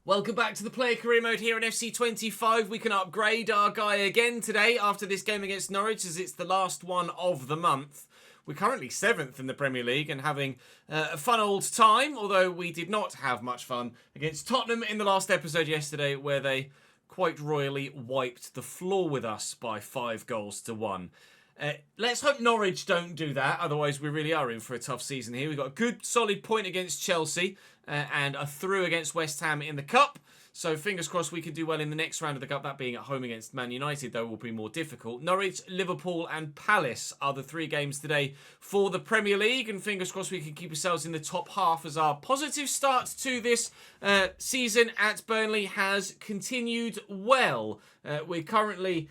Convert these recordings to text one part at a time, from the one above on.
Welcome back to the player career mode here in FC25. We can upgrade our guy again today after this game against Norwich, as it's the last one of the month. We're currently 7th in the Premier League and having a fun old time, although we did not have much fun against Tottenham in the last episode yesterday, where they quite royally wiped the floor with us by 5-1. Let's hope Norwich don't do that, otherwise we really are in for a tough season here. We've got a good solid point against Chelsea and a through against West Ham in the Cup. So fingers crossed we can do well in the next round of the Cup. That being at home against Man United, though, will be more difficult. Norwich, Liverpool and Palace are the 3 games today for the Premier League. And fingers crossed we can keep ourselves in the top half, as our positive start to this season at Burnley has continued well. We're currently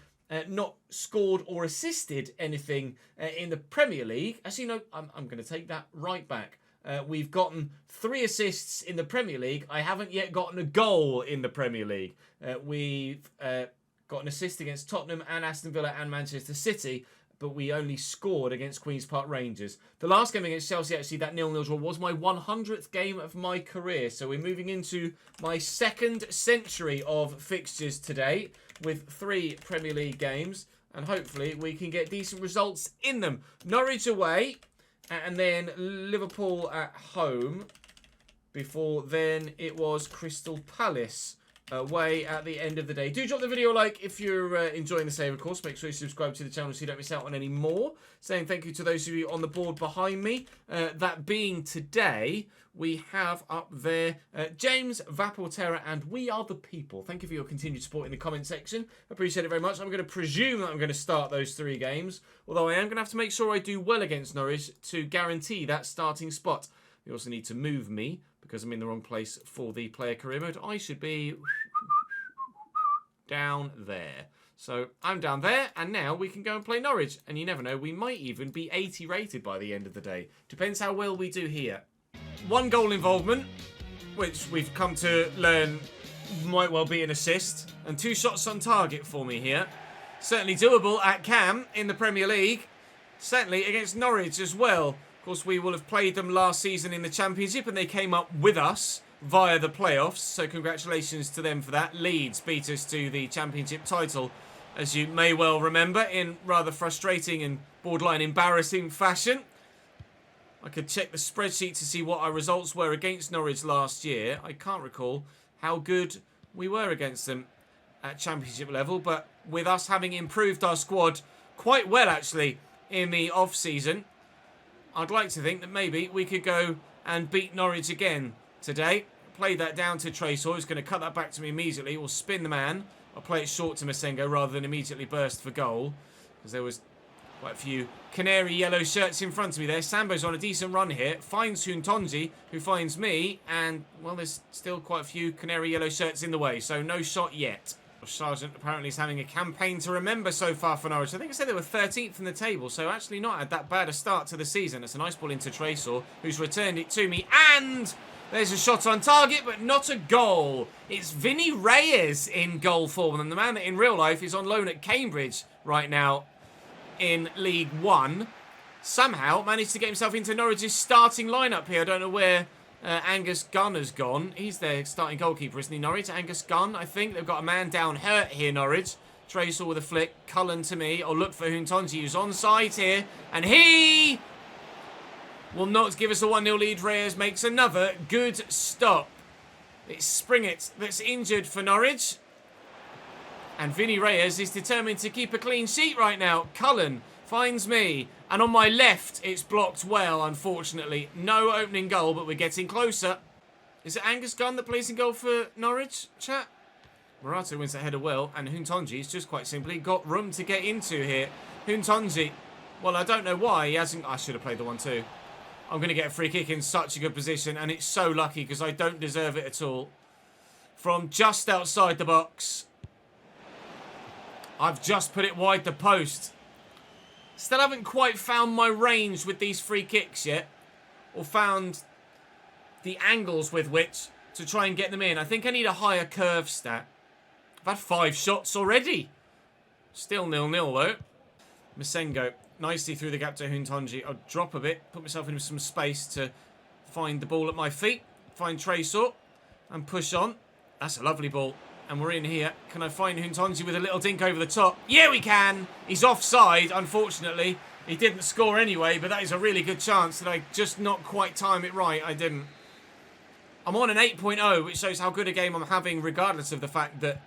not scored or assisted anything in the Premier League. Actually, no, I'm going to take that right back. We've gotten 3 assists in the Premier League. I haven't yet gotten a goal in the Premier League. We've got an assist against Tottenham and Aston Villa and Manchester City, but we only scored against Queen's Park Rangers. The last game against Chelsea, actually, that 0-0 draw was my 100th game of my career. So we're moving into my 2nd century of fixtures today with 3 Premier League games. And hopefully we can get decent results in them. Norwich away. And then Liverpool at home. Before then, it was Crystal Palace away at the end of the day. Do drop the video a like if you're enjoying the save, of course. Make sure you subscribe to the channel so you don't miss out on any more. Saying thank you to those of you on the board behind me. That being today, we have up there James, Vaporterra, and We Are The People. Thank you for your continued support in the comment section. Appreciate it very much. I'm going to presume that I'm going to start those 3 games, although I am going to have to make sure I do well against Norwich to guarantee that starting spot. You also need to move me because I'm in the wrong place for the player career mode. I should be down there. So I'm down there, and now we can go and play Norwich. And you never know, we might even be 80 rated by the end of the day. Depends how well we do here. 1 goal involvement, which we've come to learn might well be an assist. And 2 shots on target for me here. Certainly doable at Cam in the Premier League. Certainly against Norwich as well. Of course, we will have played them last season in the Championship, and they came up with us via the playoffs. So congratulations to them for that. Leeds beat us to the Championship title, as you may well remember, in rather frustrating and borderline embarrassing fashion. I could check the spreadsheet to see what our results were against Norwich last year. I can't recall how good we were against them at Championship level, but with us having improved our squad quite well, actually, in the off-season, I'd like to think that maybe we could go and beat Norwich again today. Play that down to Tresor, who's going to cut that back to me immediately. We'll spin the man. I'll play it short to Masengo rather than immediately burst for goal, because there was quite a few canary yellow shirts in front of me there. Sambo's on a decent run here. Finds Huntonji, who finds me. And, well, there's still quite a few canary yellow shirts in the way, so no shot yet. Sargent apparently is having a campaign to remember so far for Norwich. I think I said they were 13th in the table, so actually not had that bad a start to the season. It's a nice ball into Tresor, who's returned it to me. And there's a shot on target, but not a goal. It's Vinny Reyes in goal form, and the man that in real life is on loan at Cambridge right now in League One. Somehow managed to get himself into Norwich's starting lineup here. I don't know where Angus Gunn has gone. He's their starting goalkeeper, isn't he, Norwich? Angus Gunn, I think. They've got a man down hurt here, Norwich. Tresor with a flick. Cullen to me. I'll look for Huntonji, who's onside here. And he will not give us a 1-0 lead. Reyes makes another good stop. It's Springett that's injured for Norwich. And Vinny Reyes is determined to keep a clean sheet right now. Cullen finds me. And on my left, it's blocked well, unfortunately. No opening goal, but we're getting closer. Is it Angus Gunn that plays in goal for Norwich, chat? Morata wins the header well, and Huntonji's just quite simply got room to get into here. Huntonji, well, I don't know why he hasn't... I should have played the 1-2. I'm going to get a free kick in such a good position, and it's so lucky because I don't deserve it at all. From just outside the box. I've just put it wide the post. Still haven't quite found my range with these free kicks yet. Or found the angles with which to try and get them in. I think I need a higher curve stat. I've had 5 shots already. Still 0-0 though. Masengo nicely through the gap to Huntonji. I'll drop a bit. Put myself into some space to find the ball at my feet. Find Tresor. And push on. That's a lovely ball. And we're in here. Can I find Huntonji with a little dink over the top? Yeah, we can. He's offside, unfortunately. He didn't score anyway, but that is a really good chance. Did I just not quite time it right? I didn't. I'm on an 8.0, which shows how good a game I'm having, regardless of the fact that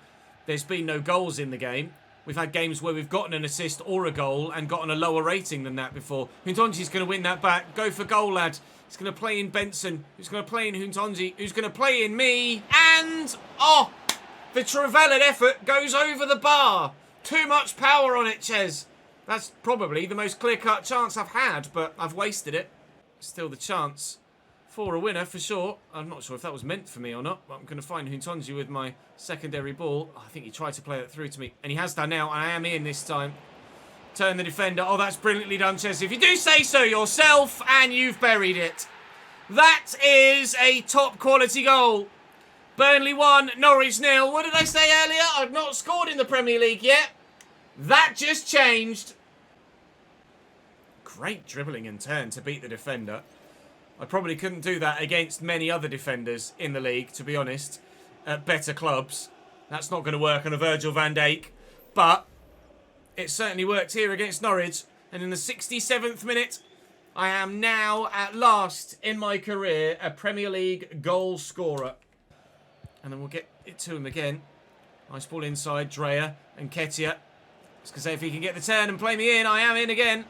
there's been no goals in the game. We've had games where we've gotten an assist or a goal and gotten a lower rating than that before. Huntonji's going to win that back. Go for goal, lad. He's going to play in Benson. Who's going to play in Huntonji? Who's going to play in me? And... oh! The Trevelyan effort goes over the bar. Too much power on it, Ches. That's probably the most clear-cut chance I've had, but I've wasted it. Still the chance for a winner, for sure. I'm not sure if that was meant for me or not, but I'm going to find Huntonji with my secondary ball. Oh, I think he tried to play that through to me, and he has done now, and I am in this time. Turn the defender. Oh, that's brilliantly done, Ches. If you do say so yourself, and you've buried it. That is a top-quality goal. Burnley 1, Norwich 0. What did I say earlier? I've not scored in the Premier League yet. That just changed. Great dribbling and turn to beat the defender. I probably couldn't do that against many other defenders in the league, to be honest, at better clubs. That's not going to work on a Virgil van Dijk. But it certainly worked here against Norwich. And in the 67th minute, I am now, at last, in my career, a Premier League goal scorer. And then we'll get it to him again. Nice ball inside, Dreyer and Ketia. Just to say if he can get the turn and play me in, I am in again.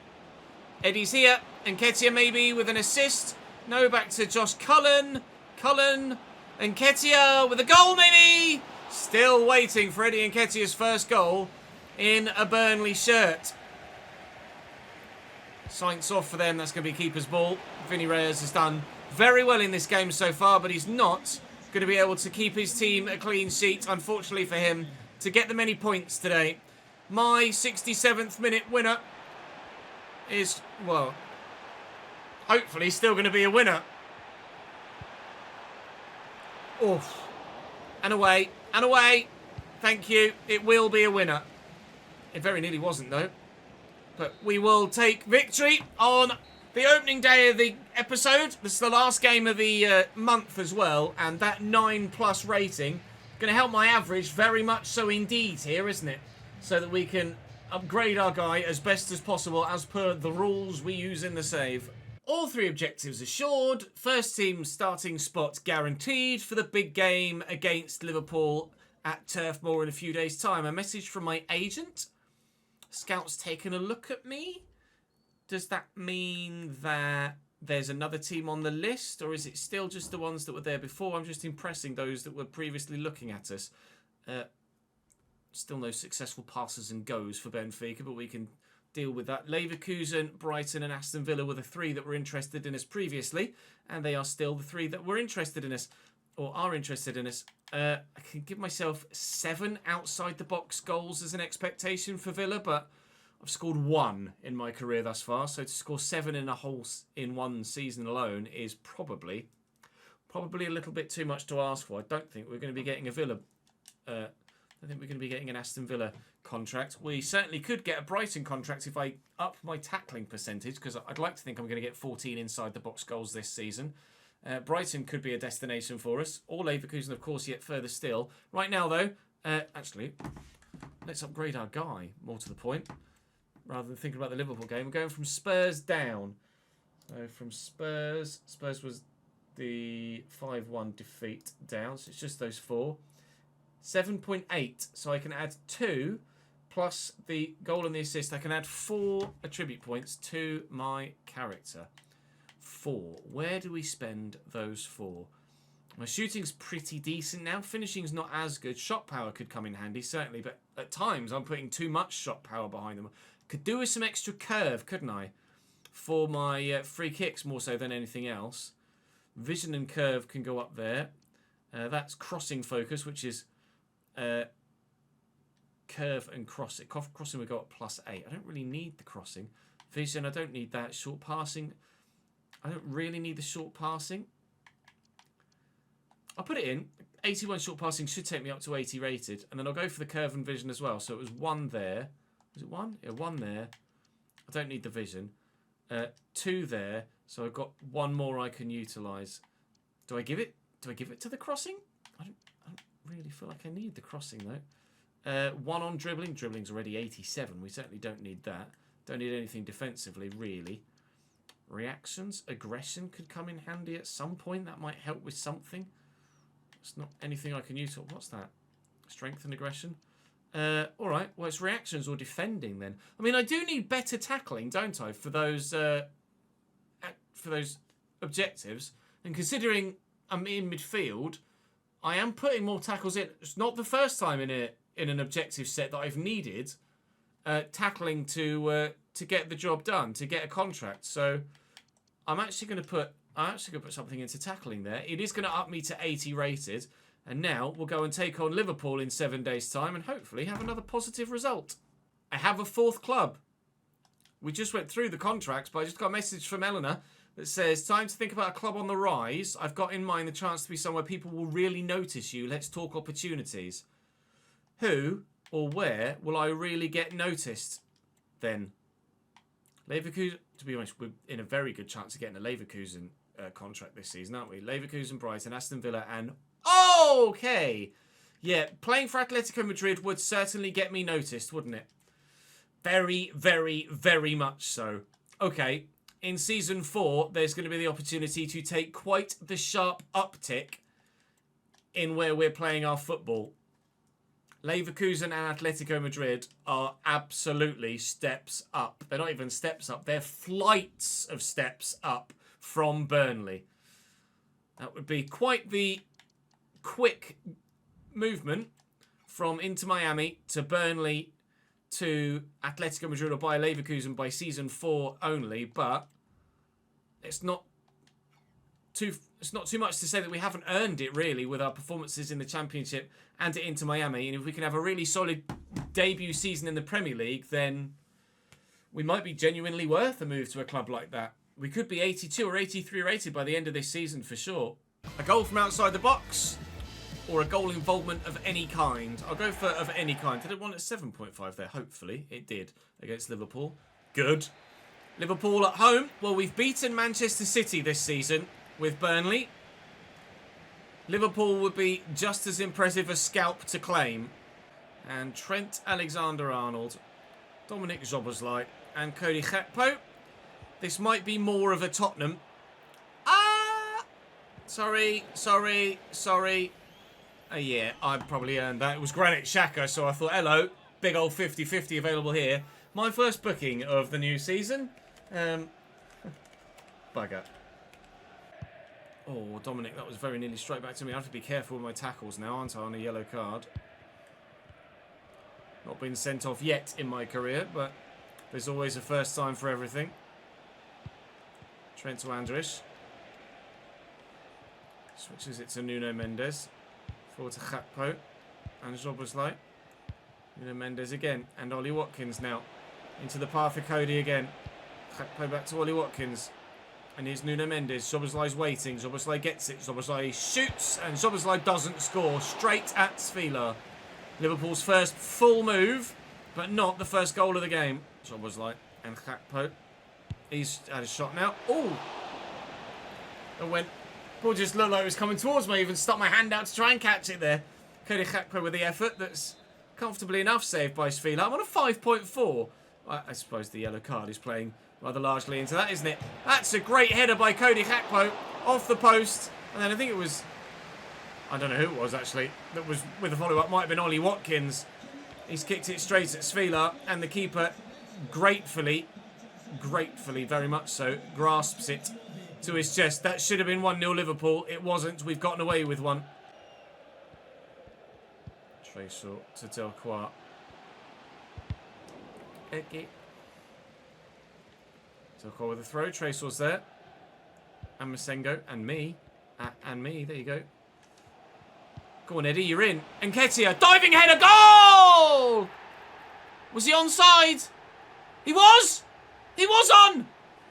Eddie's here, and Ketia maybe with an assist. No, back to Josh Cullen. Cullen and Ketia with a goal maybe. Still waiting for Eddie and Ketia's first goal in a Burnley shirt. Sights off for them, that's going to be keeper's ball. Vinny Reyes has done very well in this game so far, but he's not going to be able to keep his team a clean sheet, unfortunately for him, to get them any points today. My 67th minute winner is, well, hopefully still going to be a winner. Oof. And away, and away. Thank you. It will be a winner. It very nearly wasn't, though. But we will take victory on the opening day of the episode. This is the last game of the month as well. And that 9+ rating going to help my average very much so indeed here, isn't it? So that we can upgrade our guy as best as possible as per the rules we use in the save. All 3 objectives assured. First team starting spot guaranteed for the big game against Liverpool at Turf Moor in a few days' time. A message from my agent. Scout's taken a look at me. Does that mean that there's another team on the list, or is it still just the ones that were there before? I'm just impressing those that were previously looking at us. Still no successful passes and goes for Benfica, but we can deal with that. Leverkusen, Brighton and Aston Villa were the 3 that were interested in us previously, and they are still the 3 that were interested in us, or are interested in us. I can give myself 7 outside-the-box goals as an expectation for Villa, but I've scored 1 in my career thus far, so to score 7 in one season alone is probably a little bit too much to ask for. I don't think we're going to be getting a Villa. I think we're going to be getting an Aston Villa contract. We certainly could get a Brighton contract if I up my tackling percentage, because I'd like to think I'm going to get 14 inside-the-box goals this season. Brighton could be a destination for us. Or Leverkusen, of course, yet further still. Right now, though, actually, let's upgrade our guy, more to the point. Rather than thinking about the Liverpool game, we're going from Spurs down. So from Spurs was the 5-1 defeat down, so it's just those 4. 7.8, so I can add 2, plus the goal and the assist. I can add 4 attribute points to my character. 4. Where do we spend those 4? My shooting's pretty decent now. Finishing's not as good. Shot power could come in handy, certainly, but at times I'm putting too much shot power behind them. Could do with some extra curve, couldn't I? For my free kicks more so than anything else. Vision and curve can go up there. That's crossing focus, which is curve and crossing. Crossing we go up +8. I don't really need the crossing. Vision, I don't need that. Short passing, I don't really need the short passing. I'll put it in. 81 short passing should take me up to 80 rated. And then I'll go for the curve and vision as well. So it was 1 there. Was it 1? Yeah, 1 there. I don't need the vision. 2 there. So I've got 1 more I can utilise. Do I give it to the crossing? really feel like I need the crossing, though. 1 on dribbling. Dribbling's already 87. We certainly don't need that. Don't need anything defensively, really. Reactions, aggression could come in handy at some point. That might help with something. It's not anything I can use. What's that? Strength and aggression. Alright, well, it's reactions or defending then. I mean, I do need better tackling, don't I, for those objectives. And considering I'm in midfield, I am putting more tackles in. It's not the first time in an objective set that I've needed tackling to get the job done, to get a contract. So I'm actually going to put something into tackling there. It is going to up me to 80 rated. And now we'll go and take on Liverpool in 7 days' time and hopefully have another positive result. I have a 4th club. We just went through the contracts, but I just got a message from Eleanor that says, time to think about a club on the rise. I've got in mind the chance to be somewhere people will really notice you. Let's talk opportunities. Who or where will I really get noticed then? Leverkusen, to be honest, we're in a very good chance of getting a Leverkusen contract this season, aren't we? Leverkusen, Brighton, Aston Villa and... Okay! Yeah, playing for Atletico Madrid would certainly get me noticed, wouldn't it? Very, very, very much so. Okay, in Season 4, there's going to be the opportunity to take quite the sharp uptick in where we're playing our football. Leverkusen and Atletico Madrid are absolutely steps up. They're not even steps up. They're flights of steps up from Burnley. That would be quite the quick movement from Inter Miami to Burnley to Atletico Madrid or by Leverkusen by Season 4 only, but it's not too much to say that we haven't earned it really with our performances in the Championship and at Inter Miami. And if we can have a really solid debut season in the Premier League, then we might be genuinely worth a move to a club like that. We could be 82 or 83 rated by the end of this season for sure. A goal from outside the box or a goal involvement of any kind. I'll go for of any kind. Did it want at 7.5 there? Hopefully it did against Liverpool. Good. Liverpool at home. Well, we've beaten Manchester City this season with Burnley. Liverpool would be just as impressive a scalp to claim. And Trent Alexander-Arnold, Dominic Szoboszlai and Cody Gakpo. This might be more of a Tottenham. Sorry. Yeah, I probably earned that. It was Granit Xhaka, so I thought, hello, big old 50-50 available here. My first booking of the new season. Bugger. Oh, Dominic, that was very nearly straight back to me. I have to be careful with my tackles now, aren't I, on a yellow card. Not been sent off yet in my career, but there's always a first time for everything. Trent to Andrich. Switches it to Nuno Mendes. Forward to Gakpo. And Szoboszlai. Nuno Mendes again. And Ollie Watkins now. Into the path of Cody again. Gakpo back to Ollie Watkins. And here's Nuno Mendes. Szoboszlai's waiting. Szoboszlai gets it. Szoboszlai shoots. And Szoboszlai doesn't score. Straight at Svíla. Liverpool's first full move. But not the first goal of the game. Szoboszlai and Gakpo. He's had a shot now. Oh! It went... Ball just looked like it was coming towards me. I even stuck my hand out to try and catch it there. Cody Gakpo with the effort. That's comfortably enough saved by Svíla. I'm on a 5.4. I suppose the yellow card is playing rather largely into that, isn't it? That's a great header by Cody Gakpo off the post. And then I think it was... I don't know who it was, actually. That was with the follow-up. Might have been Ollie Watkins. He's kicked it straight at Svíla. And the keeper gratefully, very much so, grasps it to his chest. That should have been 1-0 Liverpool. It wasn't. We've gotten away with one. Tresor to Delcroix. Okay. Delcroix with a throw. Tresor's there. And Masengo. And me. And me. There you go. Go on, Eddie. You're in. Nketiah. Diving header. Goal! Was he onside? He was! He was on!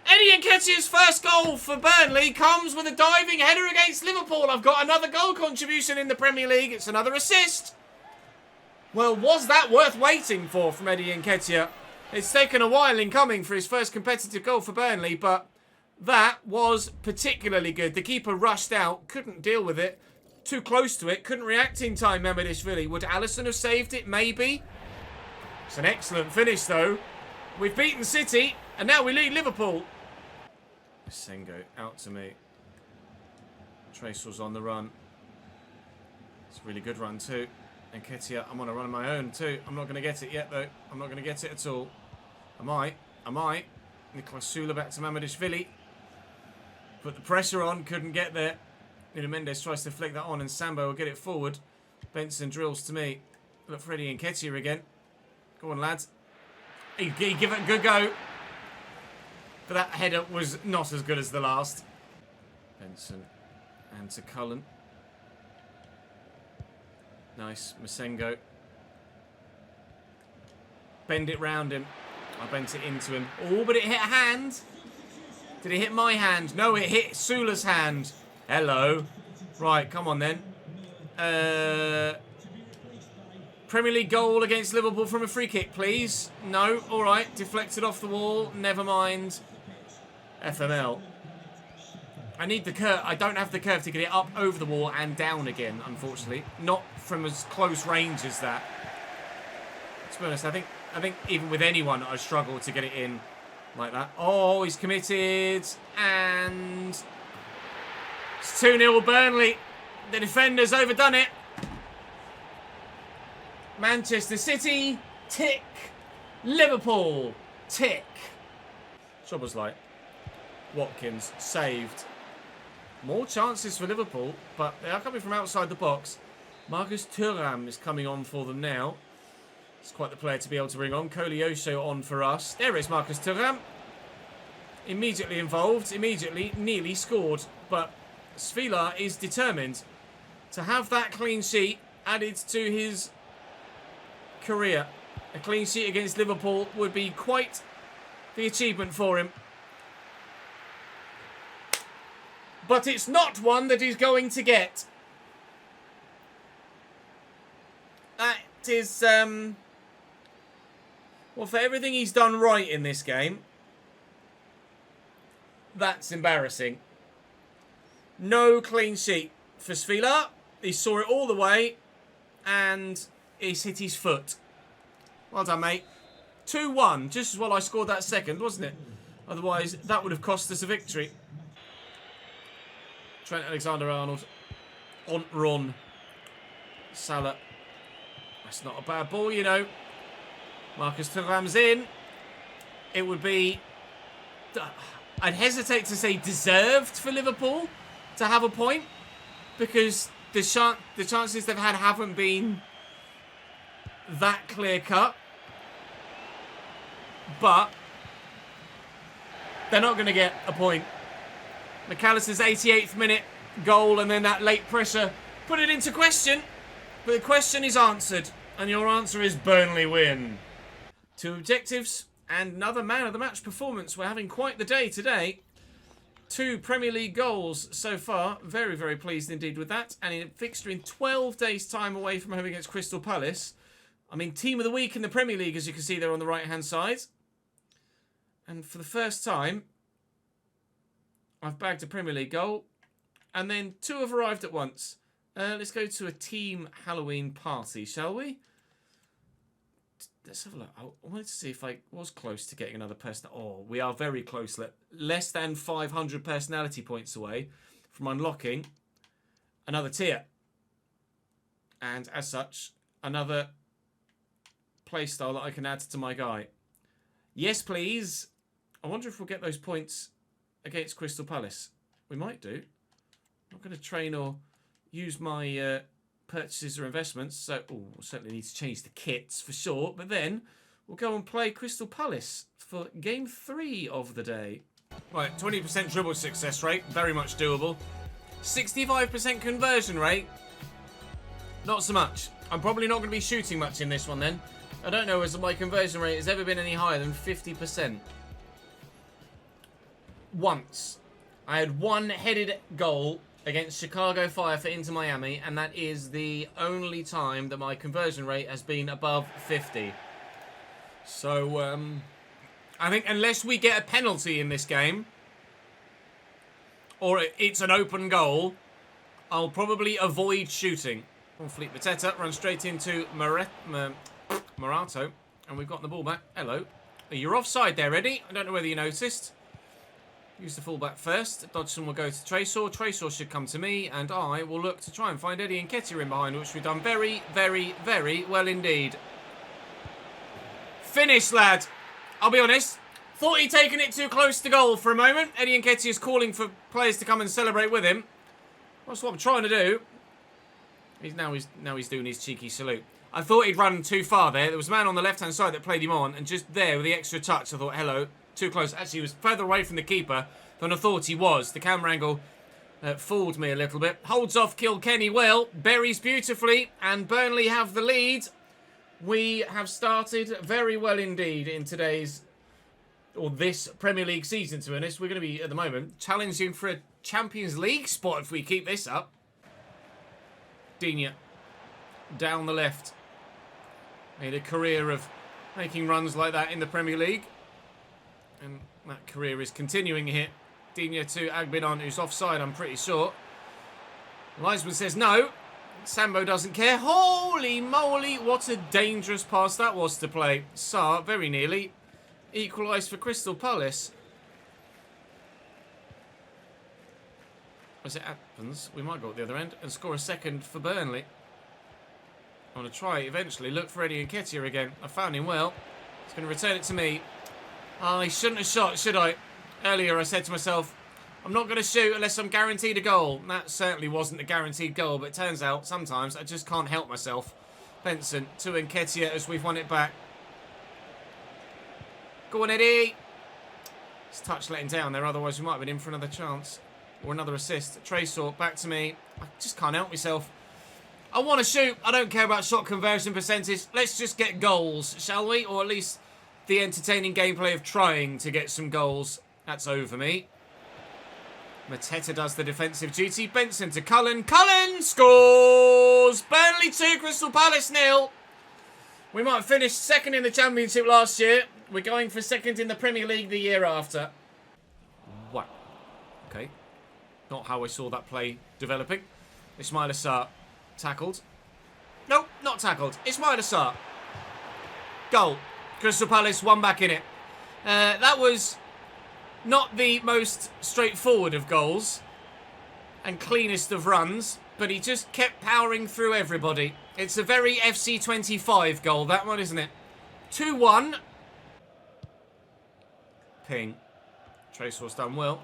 Eddie Nketiah's first goal for Burnley comes with a diving header against Liverpool. I've got another goal contribution in the Premier League. It's another assist. Well, was that worth waiting for from Eddie Nketiah? It's taken a while in coming for his first competitive goal for Burnley, but that was particularly good. The keeper rushed out, couldn't deal with it. too close to it. Couldn't react in time, Mamardishvili. Would Alisson have saved it? Maybe. It's an excellent finish, though. We've beaten City, and now we lead Liverpool. Sengo out to me. Tracel's on the run. It's a really good run, too. And Ketia, I'm on a run of my own, too. I'm not going to get it yet, though. I'm not going to get it at all. I might. Nicolas Sula back to Mamardishvili. Put the pressure on, couldn't get there. Nuno Mendes tries to flick that on, and Sambo will get it forward. Benson drills to me. Look, Freddie and Ketia again. Go on, lads. He give it a good go. But that header was not as good as the last. Benson and to Cullen. Nice. Masengo. Bend it round him. I bent it into him. Oh, but it hit a hand. Did it hit my hand? No, it hit Sula's hand. Hello. Right, come on then. Premier League goal against Liverpool from a free kick, please. No, all right. Deflected off the wall. Never mind. FML. I need the curve. I don't have the curve to get it up over the wall and down again, unfortunately. Not from as close range as that. To be honest, I think even with anyone, I struggle to get it in like that. Oh, he's committed. And it's 2-0 Burnley. The defender's overdone it. Manchester City, tick. Liverpool, tick. Trouble's like Watkins saved. More chances for Liverpool, but they are coming from outside the box. Marcus Thuram is coming on for them now. It's quite the player to be able to bring on. Koleosho on for us. There is Marcus Thuram. Immediately involved. Immediately nearly scored. But Svila is determined to have that clean sheet added to his career. A clean sheet against Liverpool would be quite the achievement for him. But it's not one that he's going to get. That is, well, for everything he's done right in this game, that's embarrassing. No clean sheet for Svila. He saw it all the way, and he's hit his foot. Well done, mate. 2-1, just as well I scored that second, wasn't it? Otherwise, that would have cost us a victory. Trent Alexander-Arnold on run. Salah. That's not a bad ball, you know. Marcus Thuram's in. It would be, I'd hesitate to say deserved for Liverpool to have a point, because the chances they've had haven't been that clear-cut. But they're not going to get a point. McAllister's 88th minute goal and then that late pressure put it into question. But the question is answered. And your answer is Burnley win. 2 objectives and another man of the match performance. We're having quite the day today. 2 Premier League goals so far. Very, very pleased indeed with that. And in a fixture in 12 days' time away from home against Crystal Palace. I mean, team of the week in the Premier League, as you can see there on the right-hand side. And for the first time, I've bagged a Premier League goal. And then 2 have arrived at once. Let's go to a team Halloween party, shall we? Let's have a look. I wanted to see if I was close to getting another person. Oh, we are very close. Less than 500 personality points away from unlocking another tier. And as such, another playstyle that I can add to my guy. Yes, please. I wonder if we'll get those points against Crystal Palace. We might do. I'm not going to train or use my purchases or investments. So, we'll certainly need to change the kits for sure. But then we'll go and play Crystal Palace for game 3 of the day. Right, 20% dribble success rate. Very much doable. 65% conversion rate. Not so much. I'm probably not going to be shooting much in this one then. I don't know whether my conversion rate has ever been any higher than 50%. Once. I had 1 headed goal against Chicago Fire for Inter Miami, and that is the only time that my conversion rate has been above 50. So, I think unless we get a penalty in this game, or it's an open goal, I'll probably avoid shooting. Philippe Mateta runs straight into Morato. And we've got the ball back. Hello. You're offside there, Eddie. I don't know whether you noticed. Use the fullback first. Dodgson will go to Tresor. Tresor should come to me. And I will look to try and find Eddie Nketiah in behind, which we've done very, very, very well indeed. Finish, lad. I'll be honest. Thought he'd taken it too close to goal for a moment. Eddie Nketiah is calling for players to come and celebrate with him. That's what I'm trying to do. Now he's doing his cheeky salute. I thought he'd run too far there. There was a man on the left-hand side that played him on. And just there with the extra touch, I thought, hello. Too close. Actually, he was further away from the keeper than I thought he was. The camera angle fooled me a little bit. Holds off Kilkenny well. Buries beautifully. And Burnley have the lead. We have started very well indeed in today's, or this Premier League season, to be honest. We're going to be, at the moment, challenging for a Champions League spot if we keep this up. Digne. Down the left. Made a career of making runs like that in the Premier League. And that career is continuing here. Digne to Agbinon, who's offside, I'm pretty sure. Leisman says no. Sambo doesn't care. Holy moly, what a dangerous pass that was to play. Sarr, very nearly, equalised for Crystal Palace. As it happens, we might go at the other end and score a second for Burnley. I want to try eventually. Look for Eddie Nketiah again. I found him well. He's going to return it to me. Oh, he shouldn't have shot, should I? Earlier I said to myself, I'm not going to shoot unless I'm guaranteed a goal. That certainly wasn't a guaranteed goal, but it turns out sometimes I just can't help myself. Benson to Nketiah as we've won it back. Go on, Eddie. His touch letting down there, otherwise we might have been in for another chance. Or another assist. Tresor, back to me. I just can't help myself. I want to shoot. I don't care about shot conversion percentage. Let's just get goals, shall we? Or at least the entertaining gameplay of trying to get some goals. That's over me. Mateta does the defensive duty. Benson to Cullen. Cullen scores! Burnley 2, Crystal Palace 0. We might have finished second in the Championship last year. We're going for second in the Premier League the year after. Wow. Okay. Not how I saw that play developing. Ismaila Sarr tackled. Nope, not tackled. Ismaila Sarr. Goal. Crystal Palace, one back in it. That was not the most straightforward of goals and cleanest of runs, but he just kept powering through everybody. It's a very FC25 goal, that one, isn't it? 2-1. Ping. Tresor's done well.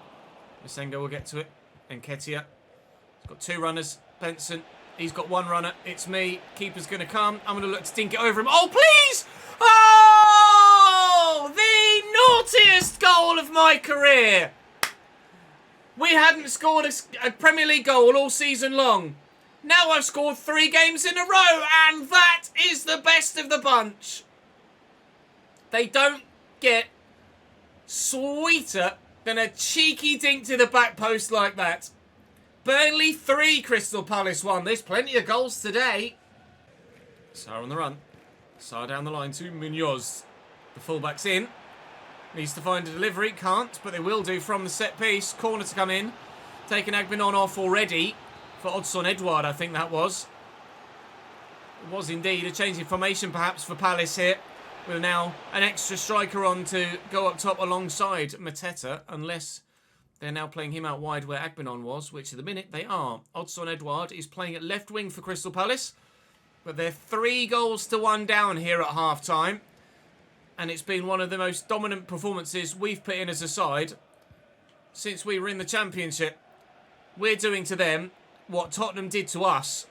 Masengo will get to it. Nketiah. He's got two runners. Benson. He's got one runner. It's me. Keeper's going to come. I'm going to look to dink it over him. Oh, please! Oh! The naughtiest goal of my career. We hadn't scored a Premier League goal all season long. Now I've scored 3 games in a row, and that is the best of the bunch. They don't get sweeter than a cheeky dink to the back post like that. Burnley 3, Crystal Palace 1. There's plenty of goals today. Sarr on the run. Sarr down the line to Munoz. The fullback's in. Needs to find a delivery. Can't, but they will do from the set piece. Corner to come in. Taking Agbinon off already. For Odsonne Edouard, I think that was. It was indeed a change in formation perhaps for Palace here. With now an extra striker on to go up top alongside Mateta. Unless they're now playing him out wide where Agbinon was. Which at the minute they are. Odsonne Edouard is playing at left wing for Crystal Palace. But they're 3-1 down here at half-time. And it's been one of the most dominant performances we've put in as a side since we were in the Championship. We're doing to them what Tottenham did to us.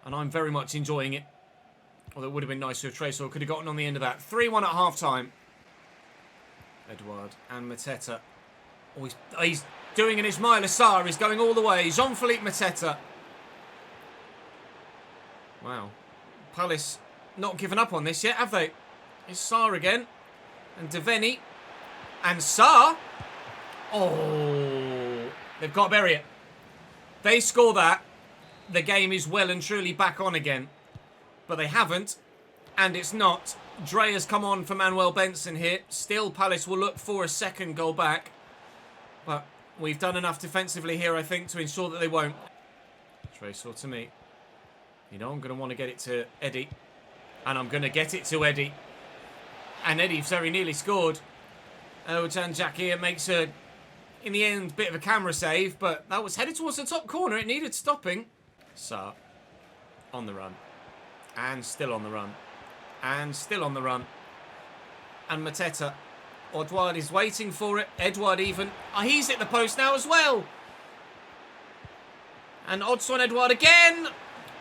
And I'm very much enjoying it. Although it would have been nicer if Tresor could have gotten on the end of that. 3-1 at half-time. Edouard and Mateta. Oh, he's doing an Ismaila Sarr. He's going all the way. Jean-Philippe Mateta. Wow. Palace not given up on this yet, have they? It's Sarr again. And Devaney. And Sarr. Oh. They've got to bury it. They score that. The game is well and truly back on again. But they haven't. And it's not. Dre has come on for Manuel Benson here. Still, Palace will look for a second goal back. But We've done enough defensively here, I think, to ensure that they won't. Tracer to me. You know, I'm going to want to get it to Eddie. And I'm going to get it to Eddie. And Eddie very nearly scored. Jan Jack here makes a, in the end, bit of a camera save. But that was headed towards the top corner. It needed stopping. Sa on the run. And still on the run. And still on the run. And Mateta. Edouard is waiting for it. Edouard even. Oh, he's hit the post now as well. And Odsonne Edouard again.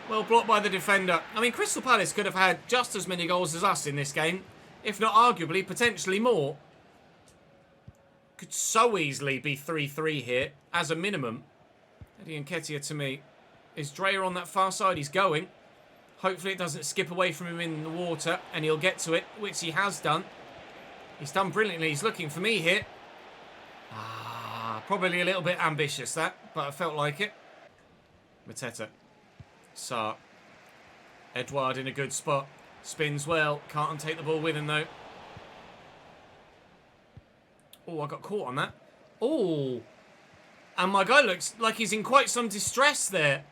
Well blocked by the defender. I mean, Crystal Palace could have had just as many goals as us in this game. If not arguably, potentially more. Could so easily be 3-3 here, as a minimum. Eddie Nketiah to me. Is Dreyer on that far side? He's going. Hopefully it doesn't skip away from him in the water. And he'll get to it, which he has done. He's done brilliantly. He's looking for me here. Probably a little bit ambitious, that. But I felt like it. Mateta. Sa. Edouard in a good spot. Spins well. Can't take the ball with him, though. Oh, I got caught on that. Oh. And my guy looks like he's in quite some distress there.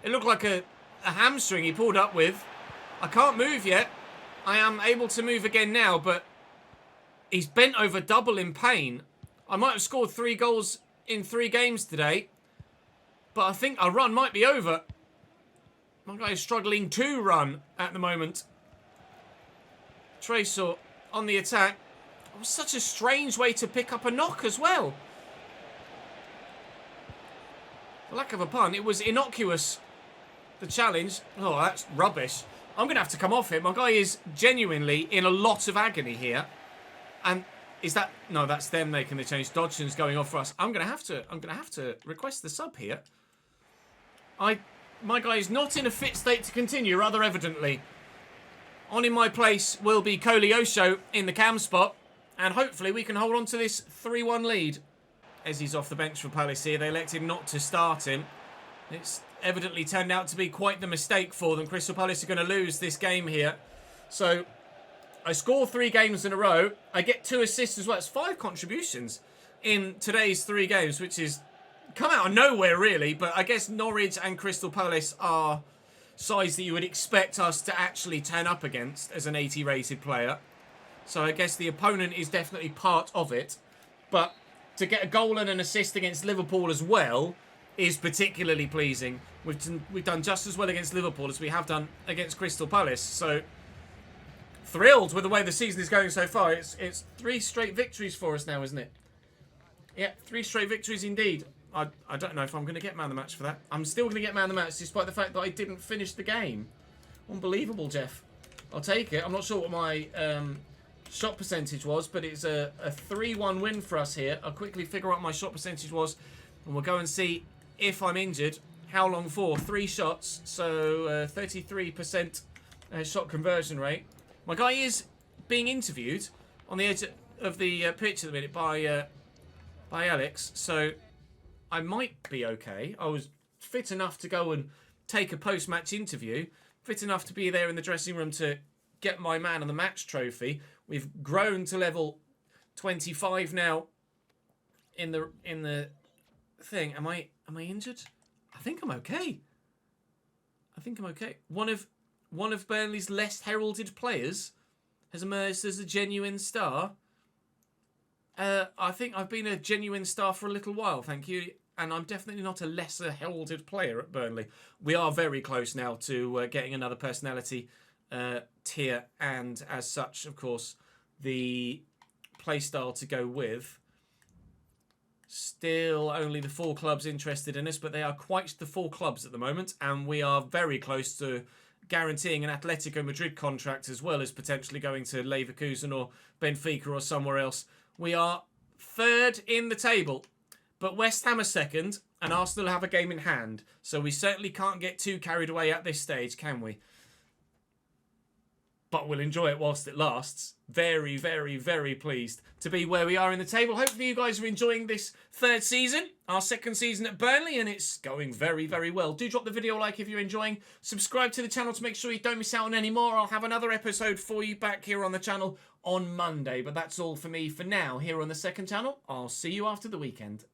It looked like a hamstring he pulled up with. I can't move yet. I am able to move again now, but he's bent over double in pain. I might have scored 3 goals in 3 games today, but I think our run might be over. My guy is struggling to run at the moment. Tracer on the attack. It was such a strange way to pick up a knock as well. For lack of a pun, it was innocuous. The challenge. Oh, that's rubbish. I'm going to have to come off him. My guy is genuinely in a lot of agony here. And is that... No, that's them making the change. Dodgson's going off for us. I'm going to have to request the sub here. My guy is not in a fit state to continue, rather evidently. On in my place will be Koleosho in the cam spot. And hopefully we can hold on to this 3-1 lead. As he's off the bench for Palace here, they elected not to start him. It's evidently turned out to be quite the mistake for them. Crystal Palace are going to lose this game here. So, I score 3 games in a row. I get 2 assists as well. It's 5 contributions in today's 3 games, which is come out of nowhere, really. But I guess Norwich and Crystal Palace are sides that you would expect us to actually turn up against as an 80-rated player. So, I guess the opponent is definitely part of it. But to get a goal and an assist against Liverpool as well is particularly pleasing. We've done just as well against Liverpool as we have done against Crystal Palace. So, thrilled with the way the season is going so far. It's 3 straight victories for us now, isn't it? Yeah, 3 straight victories indeed. I don't know if I'm going to get man of the match for that. I'm still going to get man of the match despite the fact that I didn't finish the game. Unbelievable, Jeff. I'll take it. I'm not sure what my shot percentage was, but it's a 3-1 win for us here. I'll quickly figure out what my shot percentage was, and we'll go and see if I'm injured. How long for? 3 shots, so 33% shot conversion rate. My guy is being interviewed on the edge of the pitch at the minute by Alex, so I might be okay. I was fit enough to go and take a post-match interview, fit enough to be there in the dressing room to get my man of the match trophy. We've grown to level 25 now in the thing. Am I injured? I think I'm okay. I think I'm okay. One of Burnley's less heralded players has emerged as a genuine star. I think I've been a genuine star for a little while, thank you. And I'm definitely not a lesser heralded player at Burnley. We are very close now to getting another personality tier. And as such, of course, the playstyle to go with. Still only the 4 clubs interested in us, but they are quite the 4 clubs at the moment. And we are very close to guaranteeing an Atletico Madrid contract as well as potentially going to Leverkusen or Benfica or somewhere else. We are 3rd in the table, but West Ham are 2nd and Arsenal have a game in hand. So we certainly can't get too carried away at this stage, can we? but we'll enjoy it whilst it lasts. Very, very, very pleased to be where we are in the table. Hopefully you guys are enjoying this third season, our second season at Burnley, and it's going very, very well. Do drop the video a like if you're enjoying. Subscribe to the channel to make sure you don't miss out on any more. I'll have another episode for you back here on the channel on Monday, but that's all for me for now here on the second channel. I'll see you after the weekend.